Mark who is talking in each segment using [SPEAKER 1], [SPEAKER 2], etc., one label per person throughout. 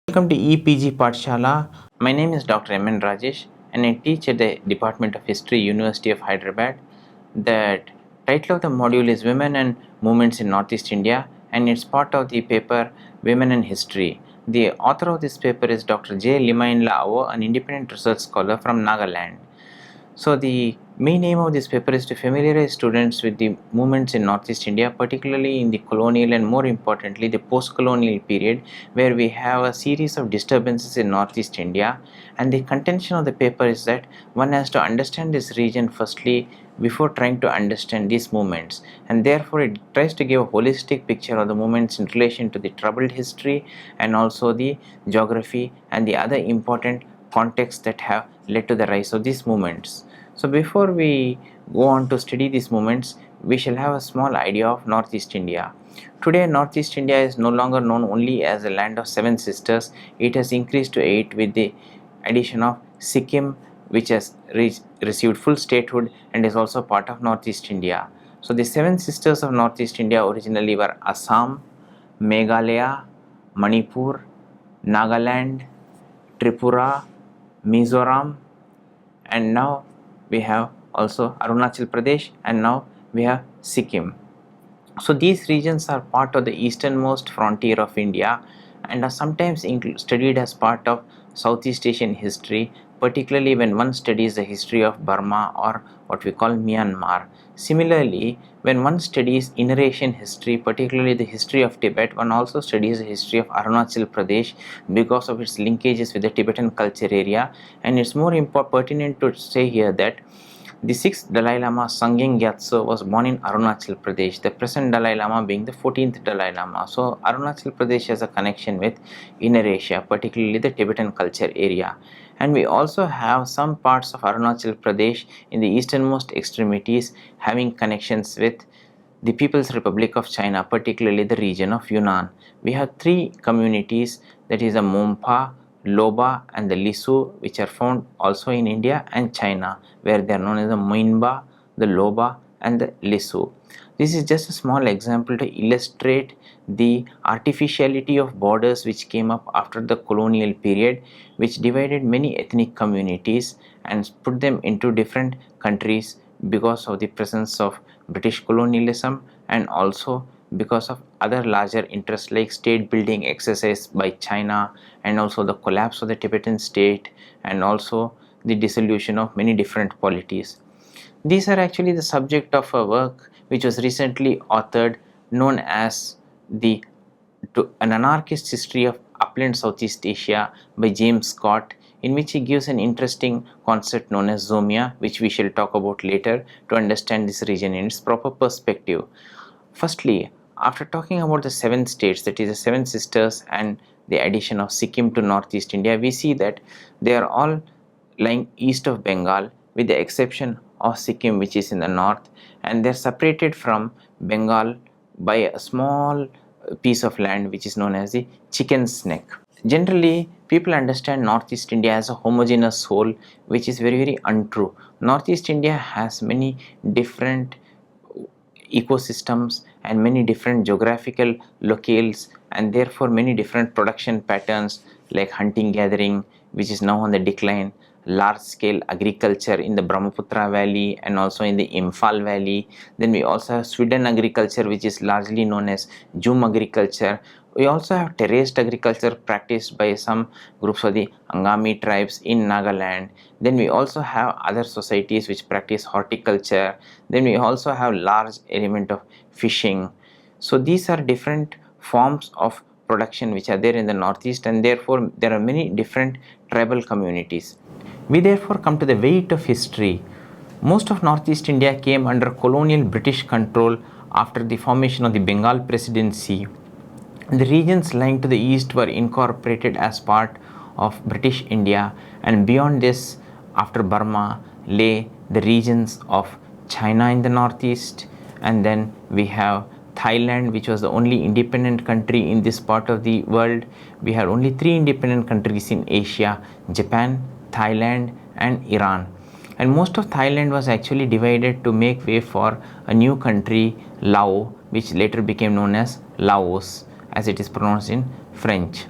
[SPEAKER 1] Welcome to EPG Pathshala. My name is Dr. M.N. Rajesh and I teach at the Department of History, University of Hyderabad. The title of the module is Women and Movements in Northeast India and it's part of the paper Women and History. The author of this paper is Dr. J. Limainla Awo, an independent research scholar from Nagaland. So the main aim of this paper is to familiarize students with the movements in Northeast India, particularly in the colonial and more importantly the post-colonial period, where we have a series of disturbances in Northeast India. And the contention of the paper is that one has to understand this region firstly before trying to understand these movements, and therefore it tries to give a holistic picture of the movements in relation to the troubled history and also the geography and the other important contexts that have led to the rise of these movements. So before we go on to study these movements, we shall have a small idea of Northeast India. Today, Northeast India is no longer known only as a land of seven sisters. It has increased to 8 with the addition of Sikkim, which has received full statehood and is also part of Northeast India. So the seven sisters of Northeast India originally were Assam, Meghalaya, Manipur, Nagaland, Tripura, Mizoram, and now we have also Arunachal Pradesh, and now we have Sikkim. So these regions are part of the easternmost frontier of India and are sometimes studied as part of Southeast Asian history, particularly when one studies the history of Burma or what we call Myanmar. Similarly, when one studies Inner Asian history, particularly the history of Tibet, one also studies the history of Arunachal Pradesh because of its linkages with the Tibetan culture area. And it's more pertinent to say here that the 6th Dalai Lama, Sangyeng Gyatso, was born in Arunachal Pradesh, the present Dalai Lama being the 14th Dalai Lama. So Arunachal Pradesh has a connection with Inner Asia, particularly the Tibetan culture area. And we also have some parts of Arunachal Pradesh in the easternmost extremities having connections with the People's Republic of China, particularly the region of Yunnan. We have three communities, that is the Mompa, Loba and the Lisu, which are found also in India and China, where they are known as the Moinba, the Loba and the Lisu. This is just a small example to illustrate the artificiality of borders which came up after the colonial period, which divided many ethnic communities and put them into different countries because of the presence of British colonialism and also because of other larger interests like state building exercise by China and also the collapse of the Tibetan state and also the dissolution of many different polities. These are actually the subject of a work which was recently authored known as an anarchist history of upland Southeast Asia by James Scott, in which he gives an interesting concept known as Zomia, which we shall talk about later to understand this region in its proper perspective. Firstly, after talking about the seven states, that is the seven sisters and the addition of Sikkim to Northeast India, we see that they are all lying east of Bengal with the exception of Sikkim, which is in the north, and they are separated from Bengal by a small piece of land which is known as the Chicken's Neck. Generally, people understand Northeast India as a homogeneous whole, which is very untrue. Northeast India has many different ecosystems and many different geographical locales and therefore many different production patterns like hunting gathering, which is now on the decline, large scale agriculture in the Brahmaputra valley and also in the Imphal valley. Then we also have Sweden agriculture, which is largely known as Jum agriculture. We also have terraced agriculture practiced by some groups of the Angami tribes in Nagaland. Then we also have other societies which practice horticulture. Then we also have large element of fishing. So these are different forms of production which are there in the northeast, and therefore there are many different tribal communities. We therefore come to the weight of history. Most of Northeast India came under colonial British control after the formation of the Bengal Presidency. The regions lying to the east were incorporated as part of British India, and beyond this, after Burma, lay the regions of China in the northeast, and then we have Thailand, which was the only independent country in this part of the world. We had only three independent countries in Asia: Japan, Thailand and Iran. And most of Thailand was actually divided to make way for a new country, Lao, which later became known as Laos, as it is pronounced in French.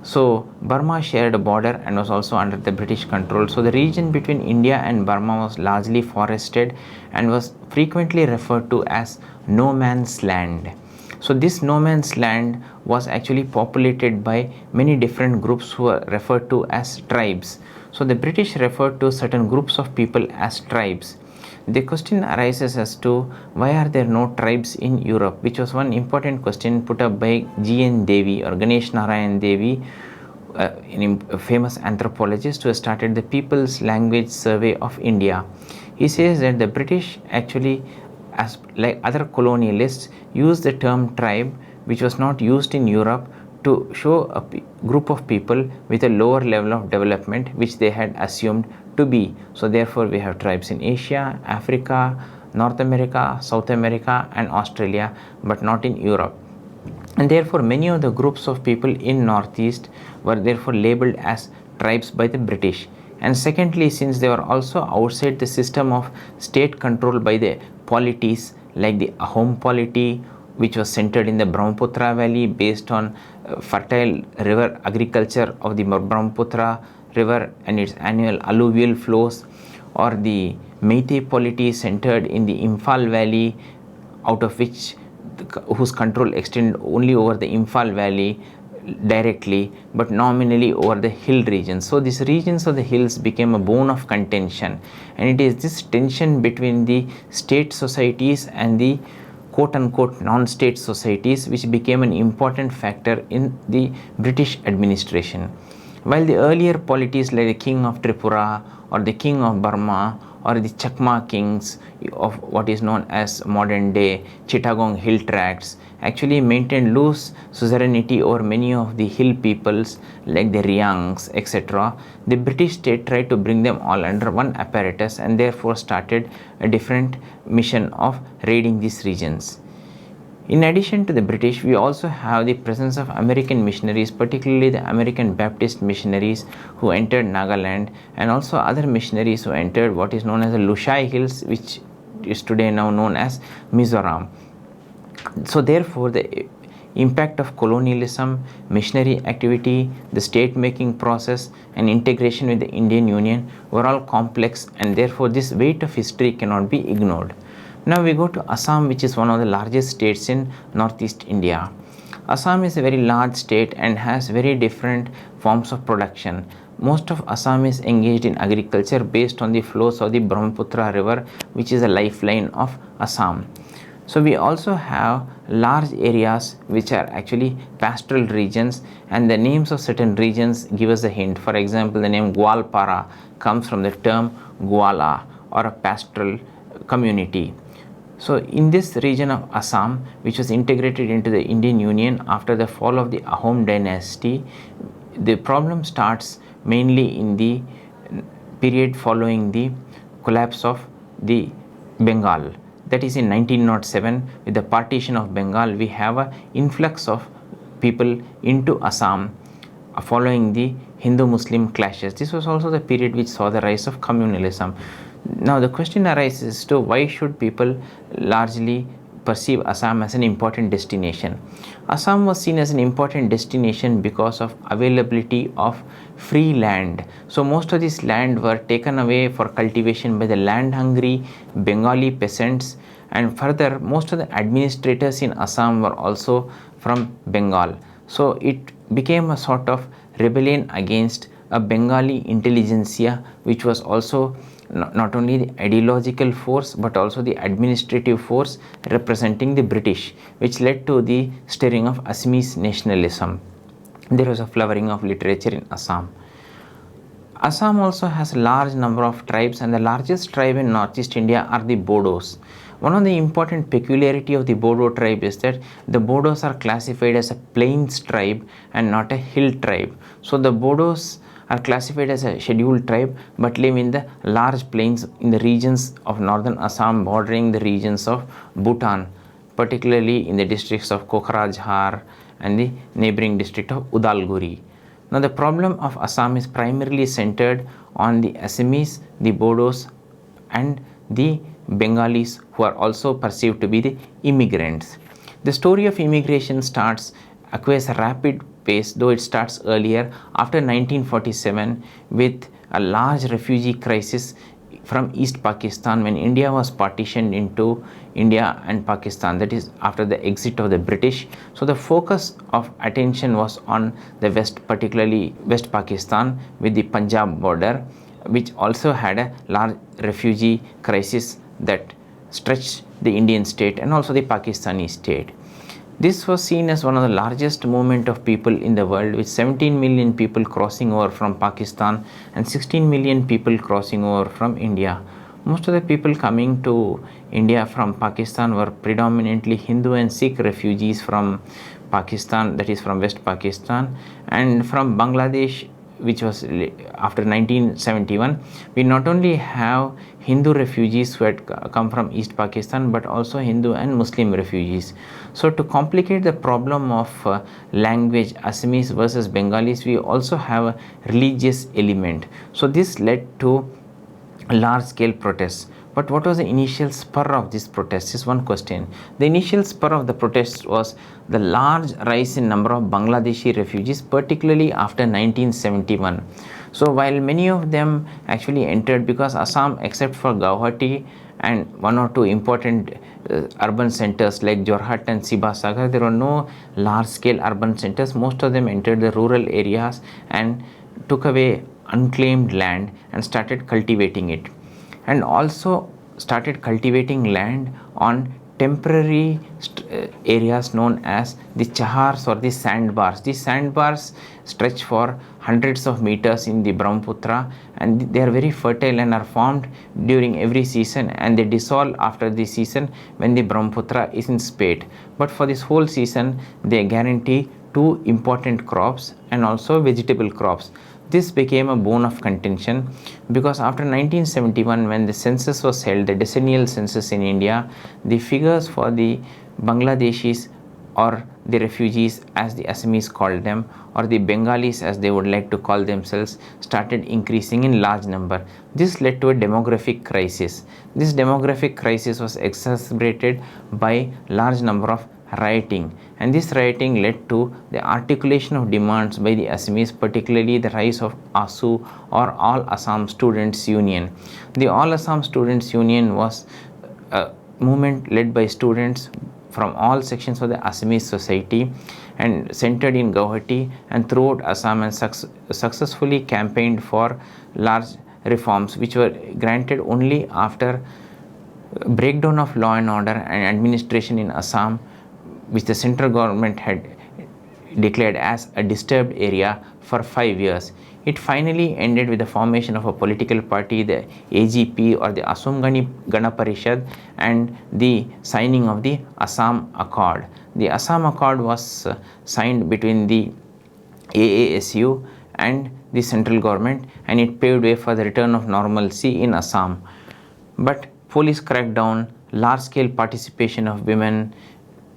[SPEAKER 1] So Burma shared a border and was also under the British control. So the region between India and Burma was largely forested and was frequently referred to as no man's land. So this no man's land was actually populated by many different groups who are referred to as tribes. So the British referred to certain groups of people as tribes. The question arises as to why are there no tribes in Europe, which was one important question put up by G.N. Devi or Ganesh Narayan Devi, a famous anthropologist who started the People's Language Survey of India. He says that the British actually, as like other colonialists, used the term tribe, which was not used in Europe, to show a group of people with a lower level of development which they had assumed to be. So therefore we have tribes in Asia, Africa, North America, South America and Australia, but not in Europe. And therefore many of the groups of people in Northeast were therefore labeled as tribes by the British. And secondly, since they were also outside the system of state control by the polities like the Ahom polity, which was centered in the Brahmaputra valley based on fertile river agriculture of the Brahmaputra river and its annual alluvial flows, or the Meitei polity centered in the Imphal valley, out of which whose control extended only over the Imphal valley directly but nominally over the hill regions. So these regions of the hills became a bone of contention, and it is this tension between the state societies and the quote unquote non-state societies which became an important factor in the British administration. While the earlier polities like the King of Tripura or the King of Burma or the Chakma kings of what is known as modern day Chittagong hill tracts actually maintained loose suzerainty over many of the hill peoples like the Riangs, etc., the British state tried to bring them all under one apparatus and therefore started a different mission of raiding these regions. In addition to the British, we also have the presence of American missionaries, particularly the American Baptist missionaries who entered Nagaland, and also other missionaries who entered what is known as the Lushai Hills, which is today now known as Mizoram. So therefore, the impact of colonialism, missionary activity, the state making process and integration with the Indian Union were all complex, and therefore this weight of history cannot be ignored. Now we go to Assam, which is one of the largest states in northeast India. Assam is a very large state and has very different forms of production. Most of Assam is engaged in agriculture based on the flows of the Brahmaputra river, which is a lifeline of Assam. So we also have large areas which are actually pastoral regions, and the names of certain regions give us a hint. For example, the name Gwalpara comes from the term Gwala, or a pastoral community. So in this region of Assam, which was integrated into the Indian Union after the fall of the Ahom dynasty, the problem starts mainly in the period following the collapse of the Bengal. That is in 1907. With the partition of Bengal, we have an influx of people into Assam following the Hindu-Muslim clashes. This was also the period which saw the rise of communalism. Now the question arises to why should people largely perceive Assam as an important destination. Assam was seen as an important destination because of availability of free land. So most of this land were taken away for cultivation by the land hungry Bengali peasants, and further most of the administrators in Assam were also from Bengal. So it became a sort of rebellion against a Bengali intelligentsia, which was also not only the ideological force but also the administrative force representing the British, which led to the stirring of Assamese nationalism. There was a flowering of literature in Assam. Assam also has a large number of tribes, and the largest tribe in northeast India are the Bodos. One of the important peculiarity of the Bodo tribe is that the Bodos are classified as a plains tribe and not a hill tribe. So the Bodos are classified as a scheduled tribe but live in the large plains in the regions of northern Assam bordering the regions of Bhutan, particularly in the districts of Kokrajhar and the neighboring district of Udalguri. Now the problem of Assam is primarily centered on the Assamese, the Bodos and the Bengalis, who are also perceived to be the immigrants. The story of immigration acquires rapid pace, though it starts earlier after 1947 with a large refugee crisis from East Pakistan when India was partitioned into India and Pakistan, that is after the exit of the British. So the focus of attention was on the west, particularly West Pakistan with the Punjab border, which also had a large refugee crisis that stretched the Indian state and also the Pakistani state. This was seen as one of the largest movement of people in the world, with 17 million people crossing over from Pakistan and 16 million people crossing over from India. Most of the people coming to India from Pakistan were predominantly Hindu and Sikh refugees from Pakistan, that is from West Pakistan, and from Bangladesh, which was after 1971. We not only have Hindu refugees who had come from East Pakistan, but also Hindu and Muslim refugees. So to complicate the problem of language, Assamese versus Bengalis, we also have a religious element. So this led to large scale protests. But what was the initial spur of this protest is one question. The initial spur of the protest was the large rise in number of Bangladeshi refugees, particularly after 1971. So while many of them actually entered, because Assam, except for Guwahati and one or two important urban centers like Jorhat and Sibasagar, there were no large scale urban centers. Most of them entered the rural areas and took away unclaimed land and started cultivating it, and also started cultivating land on temporary areas known as the chahars or the sandbars. These sandbars stretch for hundreds of meters in the Brahmaputra, and they are very fertile and are formed during every season, and they dissolve after the season when the Brahmaputra is in spate. But for this whole season they guarantee two important crops and also vegetable crops. This became a bone of contention because after 1971, when the census was held, the decennial census in India, the figures for the Bangladeshis or the refugees, as the Assamese called them, or the Bengalis as they would like to call themselves, started increasing in large number. This led to a demographic crisis. This demographic crisis was exacerbated by large number of rioting, and this rioting led to the articulation of demands by the Assamese, particularly the rise of ASU or All Assam Students Union. The All Assam Students Union was a movement led by students from all sections of the Assamese society and centered in Guwahati and throughout Assam, and successfully campaigned for large reforms which were granted only after breakdown of law and order and administration in Assam, which the central government had declared as a disturbed area for 5 years. It finally ended with the formation of a political party, the AGP or the Assam Gana Parishad, and the signing of the Assam Accord. The Assam Accord was signed between the AASU and the central government, and it paved way for the return of normalcy in Assam. But police crackdown, large scale participation of women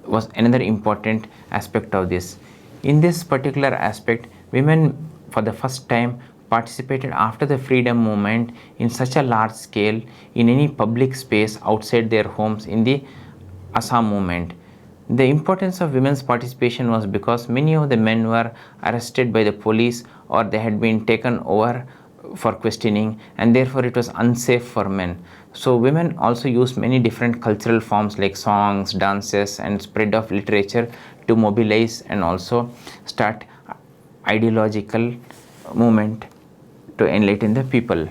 [SPEAKER 1] was another important aspect of this. In this particular aspect, women for the first time participated after the freedom movement in such a large scale in any public space outside their homes in the Assam movement. The importance of women's participation was because many of the men were arrested by the police or they had been taken over for questioning, and therefore it was unsafe for men. So women also used many different cultural forms like songs, dances, and spread of literature to mobilize and also start ideological movement to enlighten the people.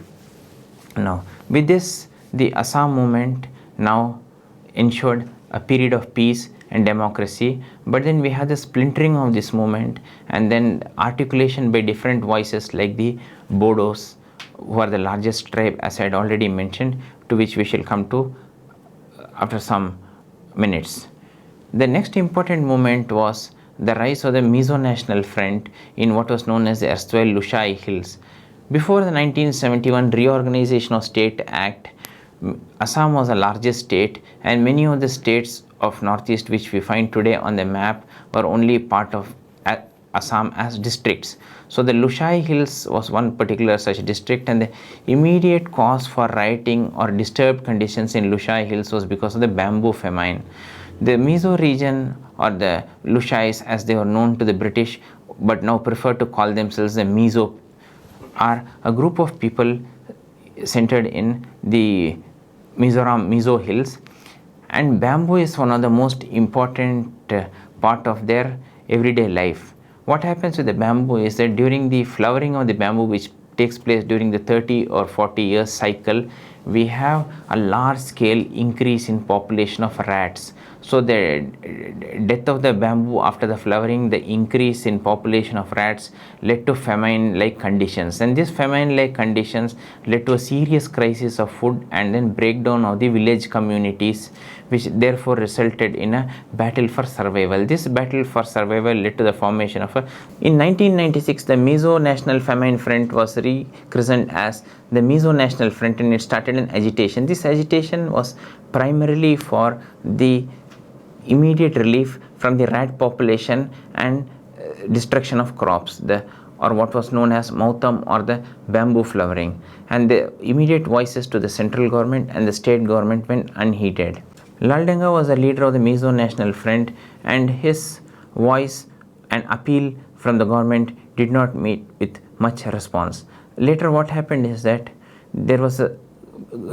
[SPEAKER 1] Now with this, the Assam movement now ensured a period of peace and democracy, but then we had the splintering of this movement and then articulation by different voices like the Bodos, who are the largest tribe, as I had already mentioned, to which we shall come to after some minutes. The next important movement was the rise of the Mizo National Front in what was known as the erstwhile Lushai Hills. Before the 1971 Reorganization of State Act, Assam was the largest state, and many of the states of Northeast which we find today on the map were only part of Assam as districts. So the Lushai Hills was one particular such district, and the immediate cause for rioting or disturbed conditions in Lushai Hills was because of the bamboo famine. The Mizo region, or the Lushais as they were known to the British, but now prefer to call themselves the Mizo, are a group of people centered in the Mizo hills, and bamboo is one of the most important part of their everyday life. What happens with the bamboo is that during the flowering of the bamboo, which takes place during the 30 or 40 years cycle, we have a large scale increase in population of rats. So the death of the bamboo after the flowering, the increase in population of rats led to famine like conditions, and these famine like conditions led to a serious crisis of food and then breakdown of the village communities, which therefore resulted in a battle for survival. This battle for survival led to the formation of a, in 1996, the Mizo National Famine Front was rechristened as the Mizo National Front, and it started an agitation. This agitation was primarily for the immediate relief from the rat population and destruction of crops, the or what was known as mautam or the bamboo flowering, and the immediate voices to the central government and the state government went unheeded. Laldenga was the leader of the Mizo National Front, and his voice and appeal from the government did not meet with much response. Later what happened is that there was a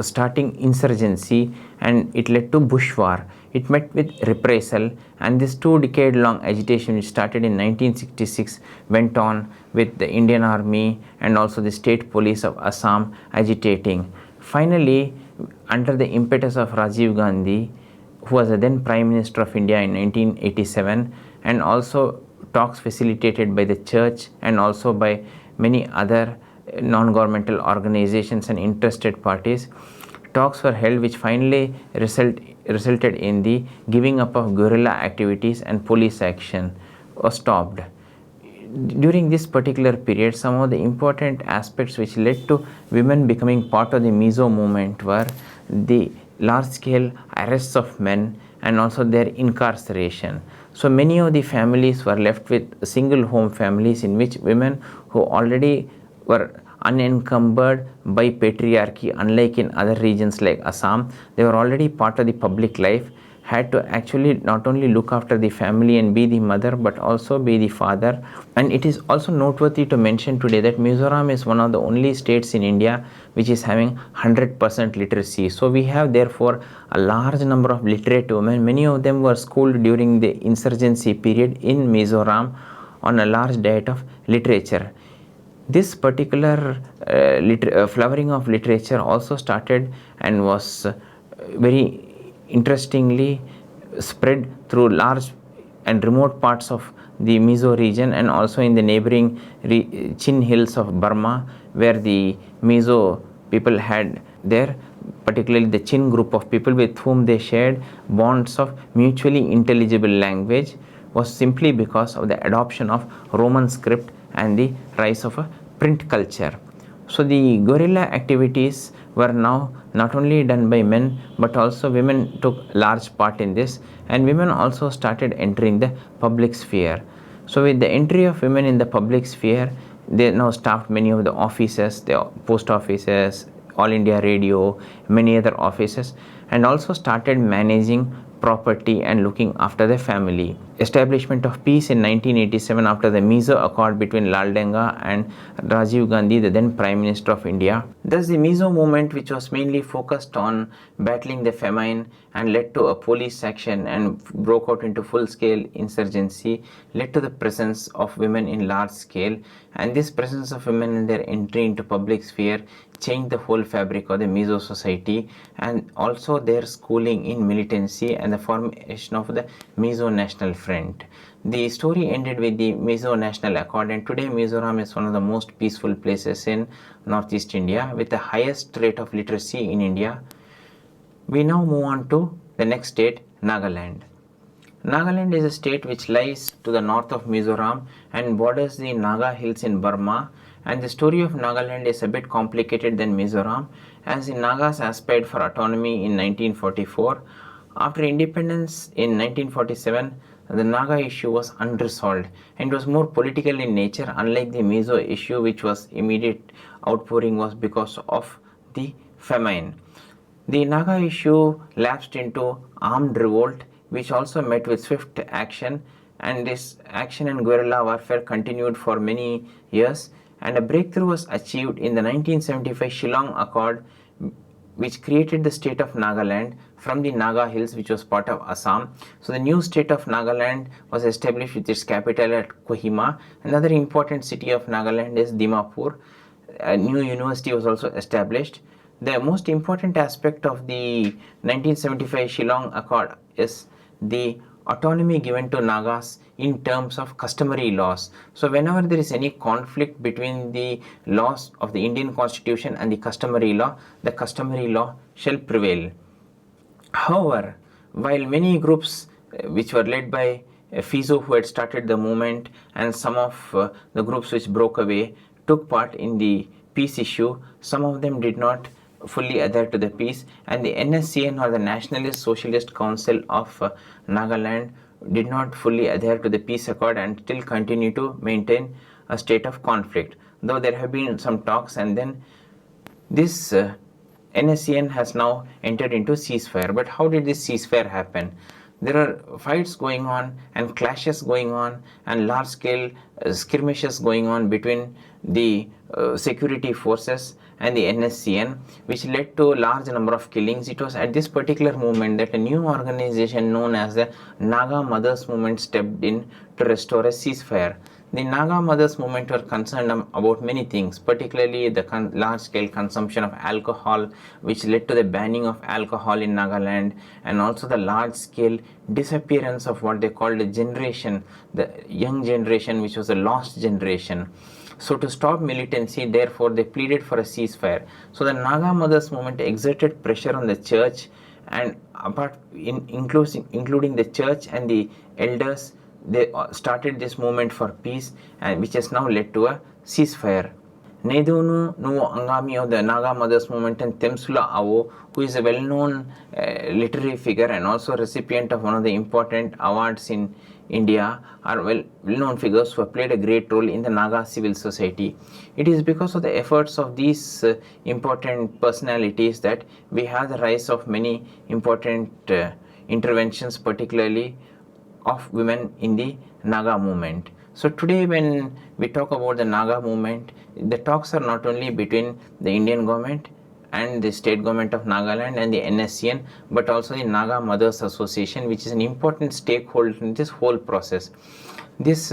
[SPEAKER 1] starting insurgency, and it led to bush war. It met with reprisal, and this 2-decade long agitation, which started in 1966, went on with the Indian Army and also the state police of Assam agitating. Finally, under the impetus of Rajiv Gandhi, who was the then Prime Minister of India in 1987, and also talks facilitated by the church and also by many other non-governmental organizations and interested parties, talks were held which finally resulted in the giving up of guerrilla activities, and police action was stopped. During this particular period, some of the important aspects which led to women becoming part of the Mizo movement were the large-scale arrests of men and also their incarceration. So many of the families were left with single home families, in which women who already were unencumbered by patriarchy, unlike in other regions like Assam, they were already part of the public life, had to actually not only look after the family and be the mother, but also be the father. And it is also noteworthy to mention today that Mizoram is one of the only states in India which is having 100% literacy. So we have therefore a large number of literate women. Many of them were schooled during the insurgency period in Mizoram on a large diet of literature. This particular flowering of literature also started and was very interestingly spread through large and remote parts of the Mizo region, and also in the neighboring Chin hills of Burma, where the Mizo people had there, particularly the Chin group of people with whom they shared bonds of mutually intelligible language, was simply because of the adoption of Roman script and the rise of a print culture. So the guerrilla activities were now not only done by men, but also women took large part in this, and women also started entering the public sphere. So with the entry of women in the public sphere, they now staffed many of the offices, the post offices, All India Radio, many other offices, and also started managing property and looking after the family. Establishment of peace in 1987 after the Mizo Accord between Laldenga and Rajiv Gandhi, the then Prime Minister of India. Thus the Mizo movement, which was mainly focused on battling the famine and led to a police action and broke out into full-scale insurgency, led to the presence of women in large scale, and this presence of women and their entry into public sphere changed the whole fabric of the Mizo society, and also their schooling in militancy and the formation of the Mizo National Front. The story ended with the Mizo National Accord, and today Mizoram is one of the most peaceful places in Northeast India with the highest rate of literacy in India. We now move on to the next state, Nagaland. Nagaland is a state which lies to the north of Mizoram and borders the Naga Hills in Burma, and the story of Nagaland is a bit complicated than Mizoram, as the Nagas aspired for autonomy in 1944. After independence in 1947, the Naga issue was unresolved and was more political in nature, unlike the Mizo issue, which was immediate outpouring was because of the famine. The Naga issue lapsed into armed revolt, which also met with swift action, and this action and guerrilla warfare continued for many years, and a breakthrough was achieved in the 1975 Shillong Accord, which created the state of Nagaland from the Naga Hills, which was part of Assam. So the new state of Nagaland was established with its capital at Kohima. Another important city of Nagaland is Dimapur. A new university was also established. The most important aspect of the 1975 Shillong Accord is the autonomy given to Nagas in terms of customary laws. So whenever there is any conflict between the laws of the Indian constitution and the customary law shall prevail. However, while many groups which were led by Fizo, who had started the movement, and some of the groups which broke away took part in the peace issue, some of them did not fully adhere to the peace, and the NSCN, or the Nationalist Socialist Council of Nagaland, did not fully adhere to the peace accord and still continue to maintain a state of conflict. Though there have been some talks, and then this NSCN has now entered into ceasefire. But how did this ceasefire happen? There are fights going on and clashes going on and large scale skirmishes going on between the security forces and the NSCN, which led to a large number of killings. It was at this particular moment that a new organization known as the Naga Mothers Movement stepped in to restore a ceasefire. The Naga Mothers Movement were concerned about many things, particularly the large-scale consumption of alcohol, which led to the banning of alcohol in Nagaland, and also the large-scale disappearance of what they called the generation, the young generation, which was a lost generation. So to stop militancy, therefore, they pleaded for a ceasefire. So the Naga Mothers Movement exerted pressure on the church, and including the church and the elders, they started this movement for peace, and which has now led to a ceasefire. Nedunu Nuvo Angami of the Naga Mothers Movement and Temsula Awo, who is a well-known literary figure and also recipient of one of the important awards in India, are well-known figures who have played a great role in the Naga civil society. It is because of the efforts of these important personalities that we have the rise of many important interventions, particularly of women in the Naga movement. So today when we talk about the Naga movement, the talks are not only between the Indian government and the state government of Nagaland and the NSCN, but also the Naga Mothers Association, which is an important stakeholder in this whole process. This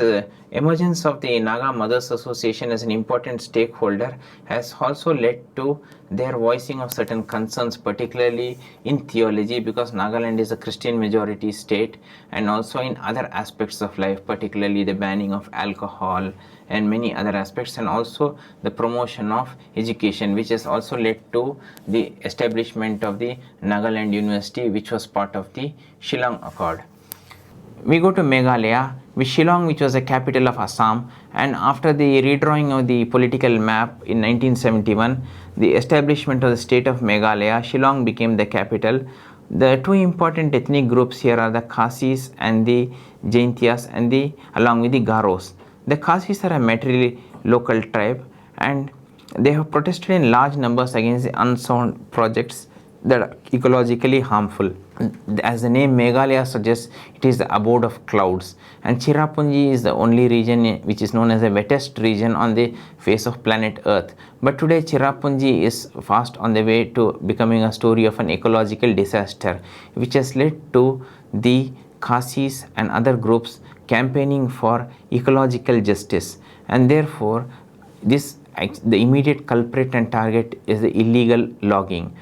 [SPEAKER 1] emergence of the Naga Mothers Association as an important stakeholder has also led to their voicing of certain concerns, particularly in theology, because Nagaland is a Christian majority state, and also in other aspects of life, particularly the banning of alcohol and many other aspects, and also the promotion of education, which has also led to the establishment of the Nagaland University, which was part of the Shillong Accord. We go to Meghalaya, with Shillong, which was the capital of Assam, and after the redrawing of the political map in 1971, the establishment of the state of Meghalaya, Shillong became the capital. The two important ethnic groups here are the Khasis and the Jaintias, and along with the Garos. The Khasis are a materially local tribe, and they have protested in large numbers against the unsound projects that are ecologically harmful. As the name Meghalaya suggests, it is the abode of clouds, and Cherrapunji is the only region which is known as the wettest region on the face of planet Earth. But today Cherrapunji is fast on the way to becoming a story of an ecological disaster, which has led to the Khasis and other groups campaigning for ecological justice, and therefore the immediate culprit and target is the illegal logging.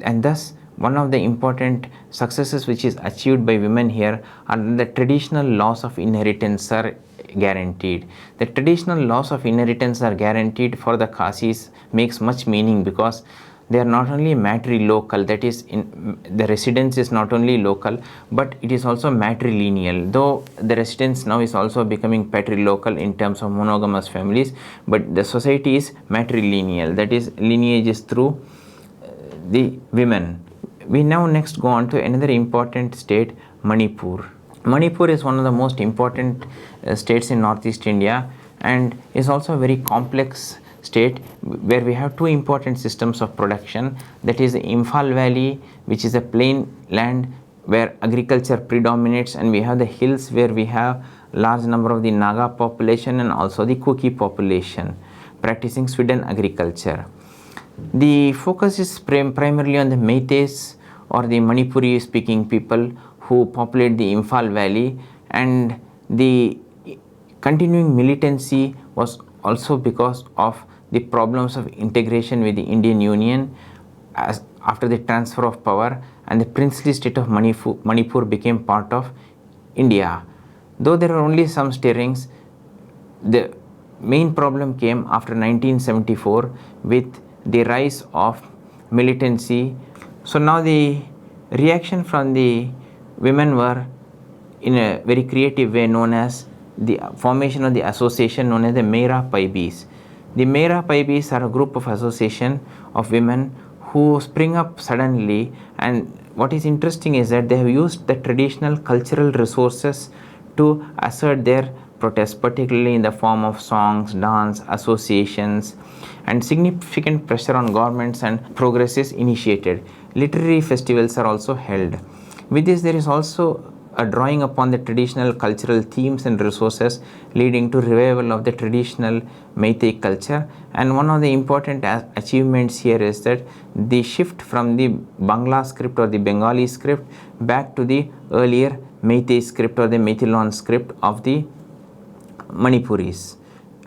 [SPEAKER 1] And thus one of the important successes which is achieved by women here are the traditional laws of inheritance are guaranteed. The traditional laws of inheritance are guaranteed for the Khasis makes much meaning, because they are not only matrilocal, that is, the residence is not only local, but it is also matrilineal, though the residence now is also becoming patrilocal in terms of monogamous families, but the society is matrilineal, that is, lineage is through the women. We now next go on to another important state, Manipur. Manipur is one of the most important states in Northeast India, and is also a very complex state where we have two important systems of production, that is the Imphal Valley, which is a plain land where agriculture predominates, and we have the hills where we have large number of the Naga population and also the Kuki population practicing swidden agriculture. The focus is primarily on the Meiteis or the Manipuri speaking people who populate the Imphal Valley, and the continuing militancy was also because of the problems of integration with the Indian Union as after the transfer of power, and the princely state of Manipur became part of India. Though there were only some stirrings, the main problem came after 1974 with the rise of militancy. So now the reaction from the women were in a very creative way known as the formation of the association known as the Meira Paibis. The Meira Paibis are a group of association of women who spring up suddenly, and what is interesting is that they have used the traditional cultural resources to assert their protest, particularly in the form of songs, dance, associations, and significant pressure on governments and progress is initiated. Literary festivals are also held. With this, there is also a drawing upon the traditional cultural themes and resources, leading to revival of the traditional Meitei culture. And one of the important achievements here is that the shift from the Bangla script or the Bengali script back to the earlier Meitei script or the Meitei script of the Manipuris.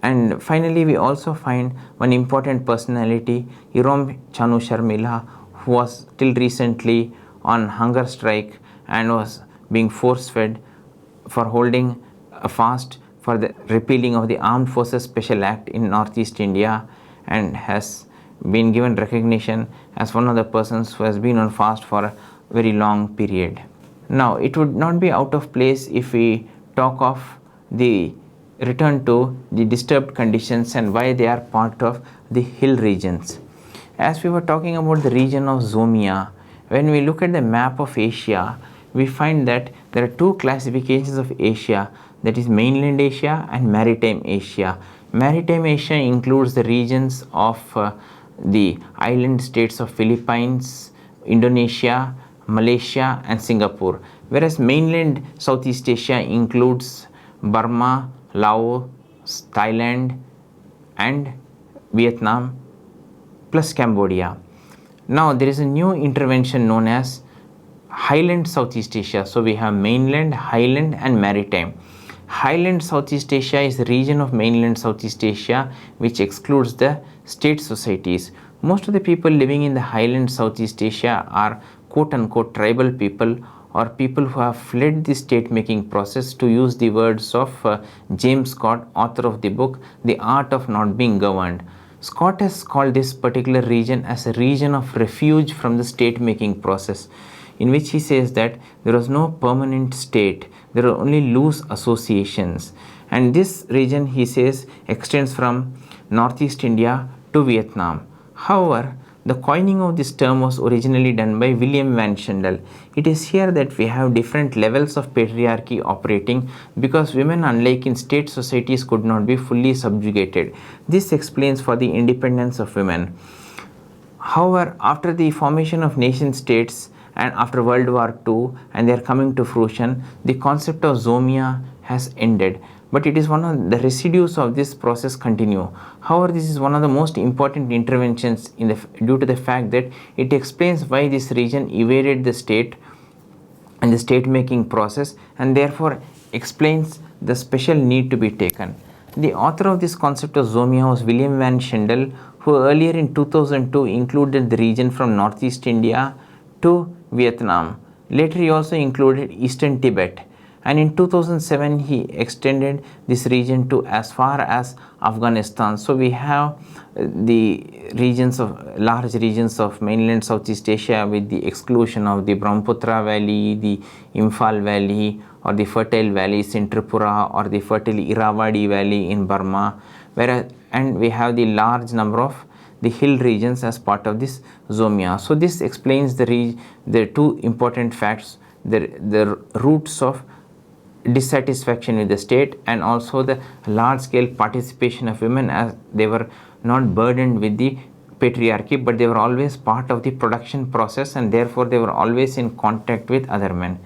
[SPEAKER 1] And finally, we also find one important personality, Irom Chanu Sharmila, who was till recently on hunger strike and was being force-fed for holding a fast for the repealing of the Armed Forces Special Act in Northeast India, and has been given recognition as one of the persons who has been on fast for a very long period. Now, it would not be out of place if we talk of the return to the disturbed conditions and why they are part of the hill regions. As we were talking about the region of Zomia, when we look at the map of Asia, we find that there are two classifications of Asia, that is mainland Asia and maritime Asia. Maritime Asia includes the regions of the island states of Philippines, Indonesia, Malaysia and Singapore, whereas mainland Southeast Asia includes Burma, Laos, Thailand and Vietnam plus Cambodia. Now there is a new intervention known as Highland Southeast Asia. So we have mainland, highland and maritime. Highland Southeast Asia is the region of mainland Southeast Asia which excludes the state societies. Most of the people living in the Highland Southeast Asia are quote unquote tribal people, or people who have fled the state making process, to use the words of James Scott, author of the book The Art of Not Being Governed. Scott has called this particular region as a region of refuge from the state making process, in which he says that there was no permanent state, there are only loose associations. And this region, he says, extends from Northeast India to Vietnam. However, the coining of this term was originally done by William Van Schendel. It is here that we have different levels of patriarchy operating, because women, unlike in state societies, could not be fully subjugated. This explains for the independence of women. However, after the formation of nation states and after World War II and they are coming to fruition, the concept of Zomia has ended, but it is one of the residues of this process continue. However, this is one of the most important interventions due to the fact that it explains why this region evaded the state and the state making process, and therefore explains the special need to be taken. The author of this concept of Zomia was William Van Schendel, who earlier in 2002 included the region from Northeast India to Vietnam. Later he also included Eastern Tibet, and in 2007 he extended this region to as far as Afghanistan. So we have the large regions of mainland Southeast Asia with the exclusion of the Brahmaputra Valley, the Imphal Valley, or the fertile valleys in Tripura, or the fertile Irrawaddy Valley in Burma, and we have the large number of the hill regions as part of this Zomia. So this explains the two important facts, the roots of dissatisfaction with the state and also the large scale participation of women, as they were not burdened with the patriarchy, but they were always part of the production process, and therefore they were always in contact with other men.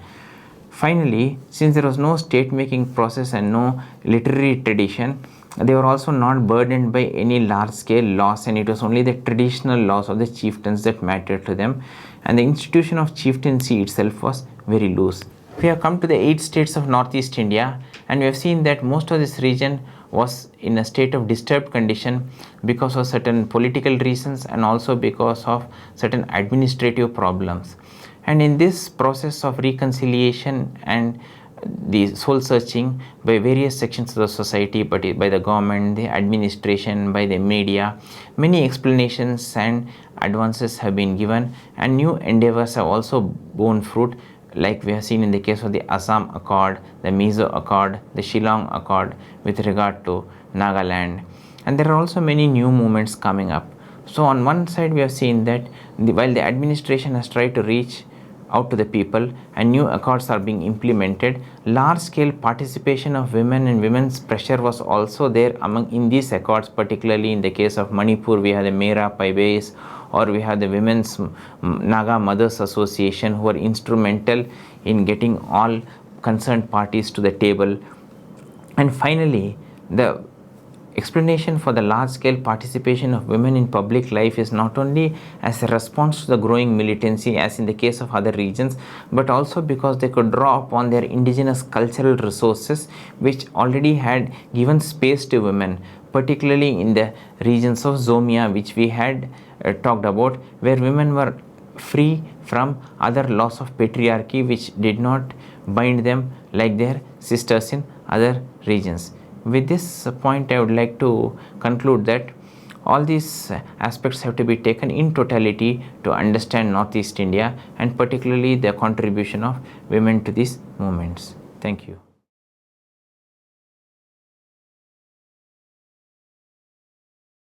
[SPEAKER 1] Finally, since there was no state making process and no literary tradition, they were also not burdened by any large scale laws, and it was only the traditional laws of the chieftains that mattered to them, and the institution of chieftaincy itself was very loose. We have come to the 8 states of Northeast India, and we have seen that most of this region was in a state of disturbed condition because of certain political reasons and also because of certain administrative problems. And in this process of reconciliation and the soul searching by various sections of the society, but by the government, the administration, by the media, many explanations and advances have been given, and new endeavors have also borne fruit, like we have seen in the case of the Assam Accord, the Mizo Accord, the Shillong Accord with regard to Nagaland. And there are also many new movements coming up. So on one side we have seen that while the administration has tried to reach out to the people and new accords are being implemented, large scale participation of women and women's pressure was also there in these accords. Particularly in the case of Manipur, we have the Mera Paibes, or we have the Women's Naga Mothers Association, who are instrumental in getting all concerned parties to the table. And finally, the explanation for the large-scale participation of women in public life is not only as a response to the growing militancy as in the case of other regions, but also because they could draw upon their indigenous cultural resources which already had given space to women, particularly in the regions of Zomia, which we had talked about, where women were free from other laws of patriarchy which did not bind them like their sisters in other regions. With this point, I would like to conclude that all these aspects have to be taken in totality to understand Northeast India, and particularly the contribution of women to these movements. Thank you.